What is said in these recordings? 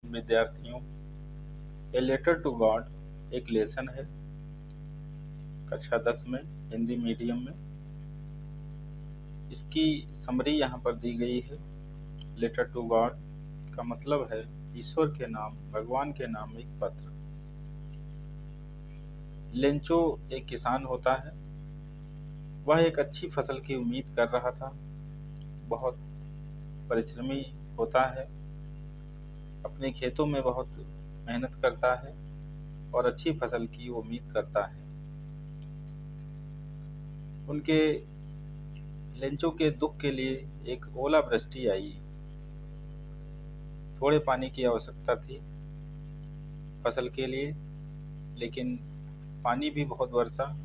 विद्यार्थियों, a letter to God एक lesson है कक्षा 10 में हिंदी मीडियम में। इसकी समरी यहाँ पर दी गई है। लेटर टू गॉड का मतलब है ईश्वर के नाम, भगवान के नाम एक पत्र। लेंचो एक किसान होता है। वह एक अच्छी फसल की उम्मीद कर रहा था। बहुत परिश्रमी होता है, अपने खेतों में बहुत मेहनत करता है और अच्छी फसल की उम्मीद करता है। उनके लेंचो के दुख के लिए एक ओलावृष्टि आई। थोड़े पानी की आवश्यकता थी फसल के लिए, लेकिन पानी भी बहुत बरसा,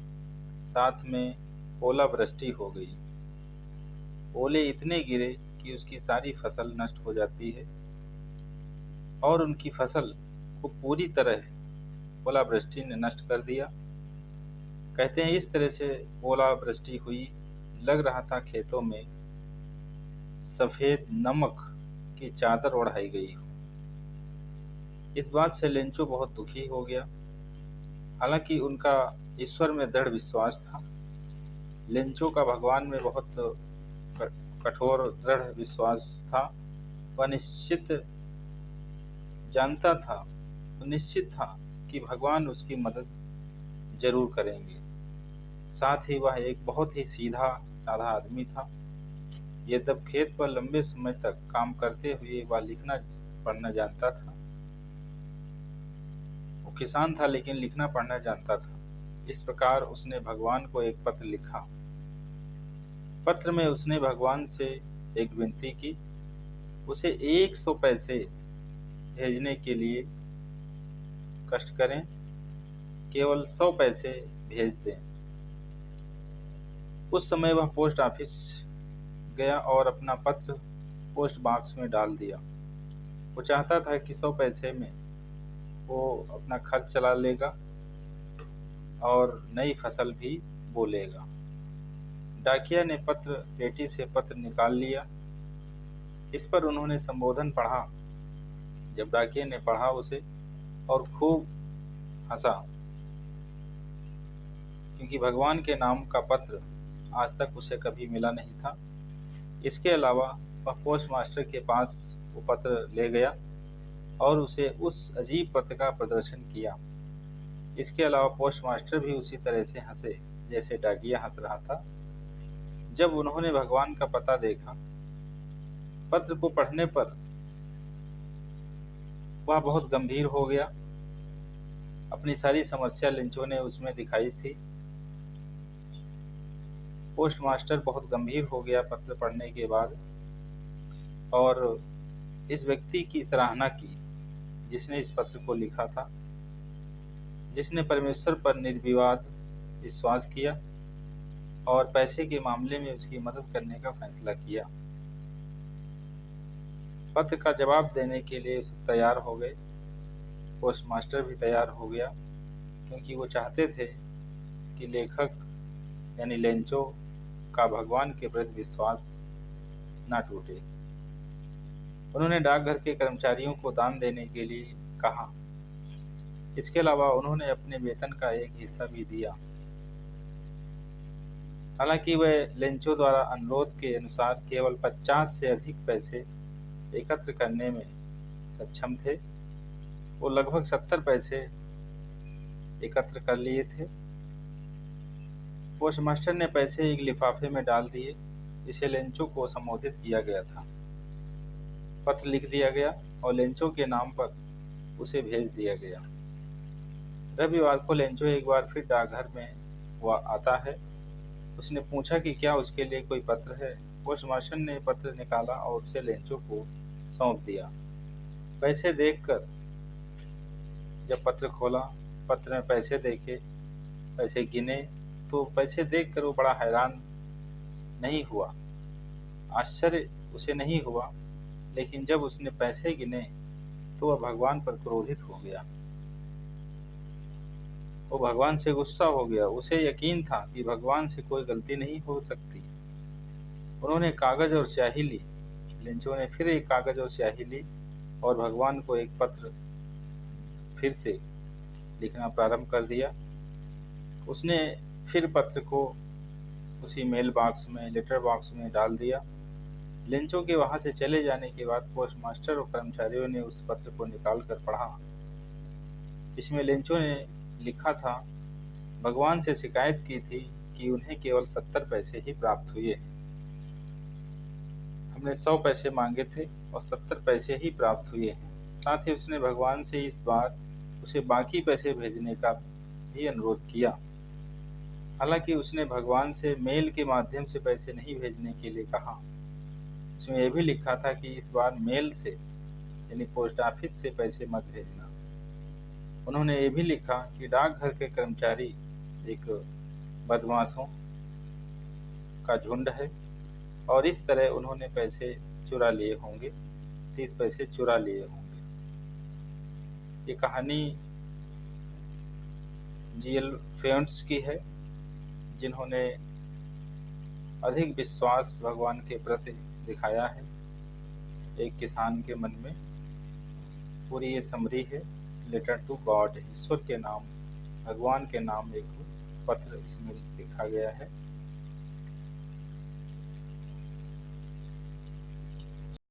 साथ में ओलावृष्टि हो गई। ओले इतने गिरे कि उसकी सारी फसल नष्ट हो जाती है और उनकी फसल को पूरी तरह ओलावृष्टि ने नष्ट कर दिया। कहते हैं इस तरह से ओलावृष्टि हुई, लग रहा था खेतों में सफेद नमक की चादर ओढ़ाई गई हो। इस बात से लेंचो बहुत दुखी हो गया। हालांकि उनका ईश्वर में दृढ़ विश्वास था। लेंचो का भगवान में बहुत कठोर दृढ़ विश्वास था। वह निश्चित था कि भगवान उसकी मदद जरूर करेंगे। साथ ही वह एक बहुत ही सीधा साधा आदमी था। यद्यपि खेत पर लंबे समय तक काम करते हुए वह लिखना पढ़ना जानता था। वो किसान था लेकिन लिखना पढ़ना जानता था। इस प्रकार उसने भगवान को एक पत्र लिखा। पत्र में उसने भगवान से एक विनती की, उसे 100 पैसे भेजने के लिए कष्ट करें, केवल 100 पैसे भेज दें। उस समय वह पोस्ट ऑफिस गया और अपना पत्र पोस्ट बॉक्स में डाल दिया। वो चाहता था कि 100 पैसे में वो अपना खर्च चला लेगा और नई फसल भी बो लेगा। डाकिया ने पेटी से पत्र निकाल लिया। इस पर उन्होंने संबोधन पढ़ा। जब डाकिया ने पढ़ा उसे और खूब हंसा, क्योंकि भगवान के नाम का पत्र आज तक उसे कभी मिला नहीं था। इसके अलावा वह पोस्ट मास्टर के पास वो पत्र ले गया और उसे उस अजीब पत्र का प्रदर्शन किया। इसके अलावा पोस्ट मास्टर भी उसी तरह से हंसे जैसे डाकिया हंस रहा था। जब उन्होंने भगवान का पता देखा, पत्र को पढ़ने पर वह बहुत गंभीर हो गया। अपनी सारी समस्या लेंचो ने उसमें दिखाई थी। पोस्ट मास्टर बहुत गंभीर हो गया पत्र पढ़ने के बाद और इस व्यक्ति की सराहना की जिसने इस पत्र को लिखा था, जिसने परमेश्वर पर निर्विवाद विश्वास किया और पैसे के मामले में उसकी मदद करने का फैसला किया। पत्र का जवाब देने के लिए सब तैयार हो गए। पोस्ट मास्टर भी तैयार हो गया, क्योंकि वो चाहते थे कि लेखक यानी लेंचो का भगवान के प्रति विश्वास न टूटे। उन्होंने डाकघर के कर्मचारियों को दान देने के लिए कहा। इसके अलावा उन्होंने अपने वेतन का एक हिस्सा भी दिया। हालांकि वे लेंचो द्वारा अनुरोध के अनुसार केवल 50 से अधिक पैसे एकत्र करने में सक्षम थे। वो लगभग 70 पैसे एकत्र कर लिए थे। पोस्टमास्टर ने पैसे एक लिफाफे में डाल दिए जिसे लेंचो को संबोधित किया गया था। पत्र लिख दिया गया और लेंचो के नाम पर उसे भेज दिया गया। रविवार को लेंचो एक बार फिर डाकघर में वह आता है। उसने पूछा कि क्या उसके लिए कोई पत्र है। पोस्टमास्टर ने पत्र निकाला और उसे लेंचो को सौंप दिया। पैसे देखकर जब पत्र खोला, पत्र में पैसे देखे, पैसे गिने, तो पैसे देखकर वो बड़ा हैरान नहीं हुआ, आश्चर्य उसे नहीं हुआ, लेकिन जब उसने पैसे गिने तो वह भगवान पर क्रोधित हो गया। वो भगवान से गुस्सा हो गया। उसे यकीन था कि भगवान से कोई गलती नहीं हो सकती। उन्होंने कागज और स्याही ली। लेंचो ने फिर एक कागज और स्याही ली और भगवान को एक पत्र फिर से लिखना प्रारंभ कर दिया। उसने फिर पत्र को उसी मेल बॉक्स में, लेटर बॉक्स में डाल दिया। लेंचो के वहां से चले जाने के बाद पोस्टमास्टर और कर्मचारियों ने उस पत्र को निकाल कर पढ़ा। इसमें लेंचो ने लिखा था, भगवान से शिकायत की थी कि उन्हें केवल 70 पैसे ही प्राप्त हुए। हमने 100 पैसे मांगे थे और 70 पैसे ही प्राप्त हुए हैं। साथ ही उसने भगवान से इस बार उसे बाकी पैसे भेजने का भी अनुरोध किया। हालांकि उसने भगवान से मेल के माध्यम से पैसे नहीं भेजने के लिए कहा। उसमें यह भी लिखा था कि इस बार मेल से यानी पोस्ट ऑफिस से पैसे मत भेजना। उन्होंने ये भी लिखा कि डाकघर के कर्मचारी एक बदमाशों का झुंड है और इस तरह उन्होंने पैसे चुरा लिए होंगे, 30 पैसे चुरा लिए होंगे। ये कहानी जीएल फेयंट्स की है, जिन्होंने अधिक विश्वास भगवान के प्रति दिखाया है एक किसान के मन में। पूरी ये समरी है, लेटर टू गॉड, ईश्वर के नाम, भगवान के नाम एक पत्र इसमें लिखा गया है।